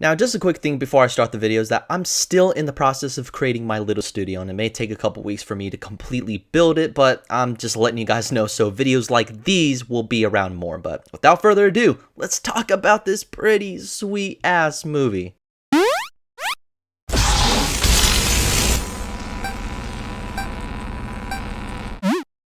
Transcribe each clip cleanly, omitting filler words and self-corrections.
Now, just a quick thing before I start the video is that I'm still in the process of creating my little studio, and it may take a couple weeks for me to completely build it, but I'm just letting you guys know, so videos like these will be around more. But without further ado, let's talk about this pretty sweet ass movie.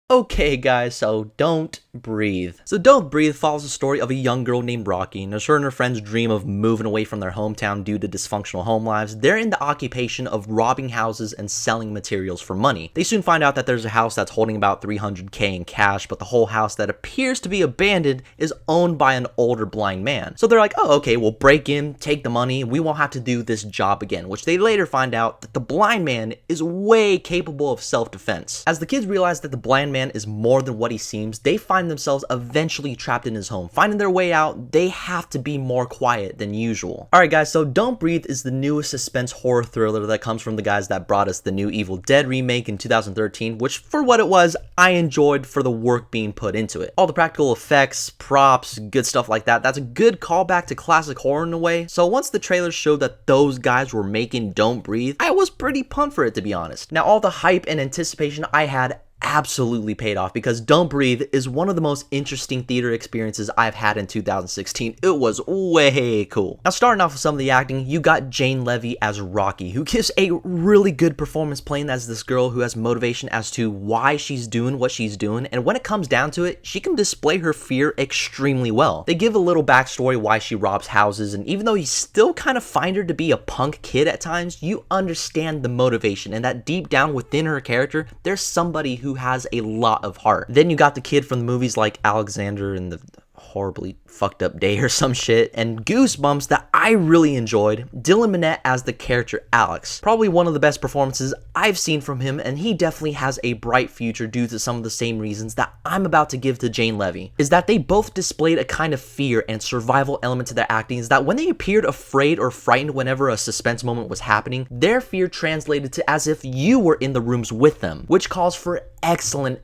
Okay guys, so Don't Breathe. So Don't Breathe follows the story of a young girl named Rocky, and as her and her friends dream of moving away from their hometown due to dysfunctional home lives, they're in the occupation of robbing houses and selling materials for money. They soon find out that there's a house that's holding about $300K in cash, but the whole house that appears to be abandoned is owned by an older blind man. So they're like, oh okay, we'll break in, take the money, we won't have to do this job again, which they later find out that the blind man is way capable of self-defense. As the kids realize that the blind man is more than what he seems, they find themselves eventually trapped in his home. Finding their way out, they have to be more quiet than usual. Alright guys, so Don't Breathe is the newest suspense horror thriller that comes from the guys that brought us the new Evil Dead remake in 2013, which for what it was, I enjoyed for the work being put into it. All the practical effects, props, good stuff like that, that's a good callback to classic horror in a way. So once the trailer showed that those guys were making Don't Breathe, I was pretty pumped for it, to be honest. Now all the hype and anticipation I had absolutely paid off, because Don't Breathe is one of the most interesting theater experiences I've had in 2016. It was way cool. Now starting off with some of the acting, you got Jane Levy as Rocky, who gives a really good performance playing as this girl who has motivation as to why she's doing what she's doing, and when it comes down to it, she can display her fear extremely well. They give a little backstory why she robs houses, and even though you still kind of find her to be a punk kid at times, you understand the motivation and that deep down within her character, there's somebody who has a lot of heart. Then you got the kid from the movies like Alexander and the Horribly Fucked Up Day or some shit, and Goosebumps that I really enjoyed, Dylan Minnette as the character Alex. Probably one of the best performances I've seen from him, and he definitely has a bright future due to some of the same reasons that I'm about to give to Jane Levy. Is that they both displayed a kind of fear and survival element to their acting, is that when they appeared afraid or frightened whenever a suspense moment was happening, their fear translated to as if you were in the rooms with them, which calls for excellent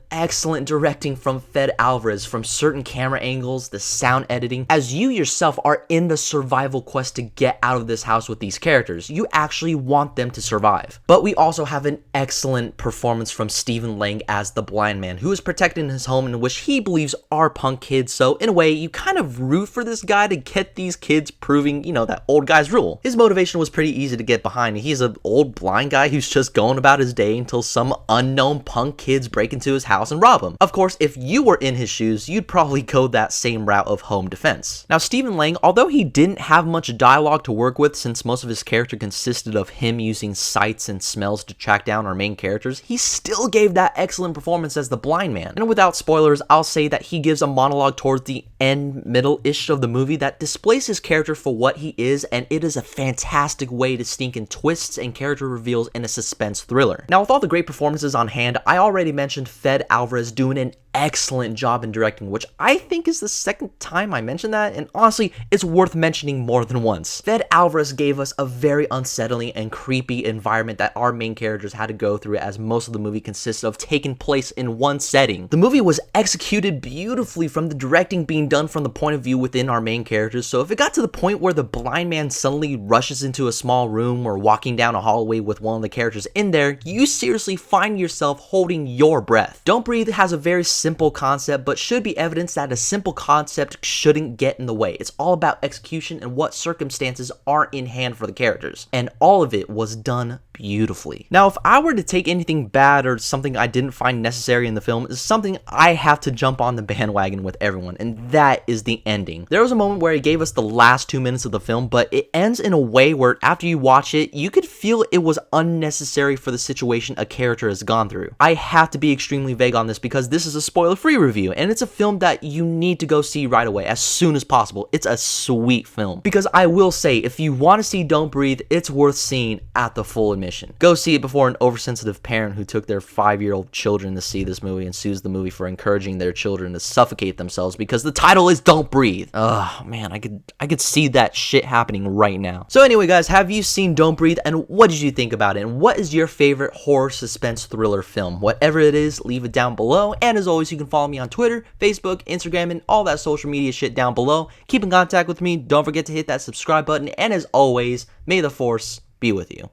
directing from Fede Alvarez, from certain camera angles, the sound editing, as you yourself are in the survival quest to get out of this house with these characters. You actually want them to survive. But we also have an excellent performance from Stephen Lang as the blind man, who is protecting his home in which he believes are punk kids, so in a way, you kind of root for this guy to get these kids proving, you know, that old guy's rule. His motivation was pretty easy to get behind. He's an old blind guy who's just going about his day until some unknown punk kids break into his house and rob him. Of course, if you were in his shoes, you'd probably go that same route of home defense. Now, Stephen Lang, although he didn't have much dialogue to work with since most of his character consisted of him using sights and smells to track down our main characters, he still gave that excellent performance as the blind man. And without spoilers, I'll say that he gives a monologue towards the end, middle-ish of the movie that displays his character for what he is, and it is a fantastic way to sneak in twists and character reveals in a suspense thriller. Now, with all the great performances on hand, I already mentioned Fede Alvarez doing an excellent job in directing, which I think is the second time I mentioned that, and honestly, it's worth mentioning more than once. Fede Alvarez gave us a very unsettling and creepy environment that our main characters had to go through, as most of the movie consists of taking place in one setting. The movie was executed beautifully, from the directing being done from the point of view within our main characters, so if it got to the point where the blind man suddenly rushes into a small room or walking down a hallway with one of the characters in there, you seriously find yourself holding your breath. Don't Breathe has a very simple concept, but should be evidence that a simple concept shouldn't get in the way. It's all about execution and what circumstances are in hand for the characters, and all of it was done beautifully. Now, if I were to take anything bad or something I didn't find necessary in the film, is something I have to jump on the bandwagon with everyone, and that is the ending. There was a moment where it gave us the last 2 minutes of the film, but it ends in a way where after you watch it, you could feel it was unnecessary for the situation a character has gone through. I have to be extremely vague on this because this is a spoiler-free review, and it's a film that you need to go see right away, as soon as possible. It's a sweet film. Because I will say, if you want to see Don't Breathe, it's worth seeing at the full admission. mission. Go see it before an oversensitive parent who took their 5-year-old children to see this movie and sues the movie for encouraging their children to suffocate themselves because the title is Don't Breathe. Oh man, I could see that shit happening right now. So anyway guys, have you seen Don't Breathe, and what did you think about it? And what is your favorite horror suspense thriller film? Whatever it is, leave it down below. And as always, you can follow me on Twitter, Facebook, Instagram, and all that social media shit down below. Keep in contact with me. Don't forget to hit that subscribe button. And as always, may the force be with you.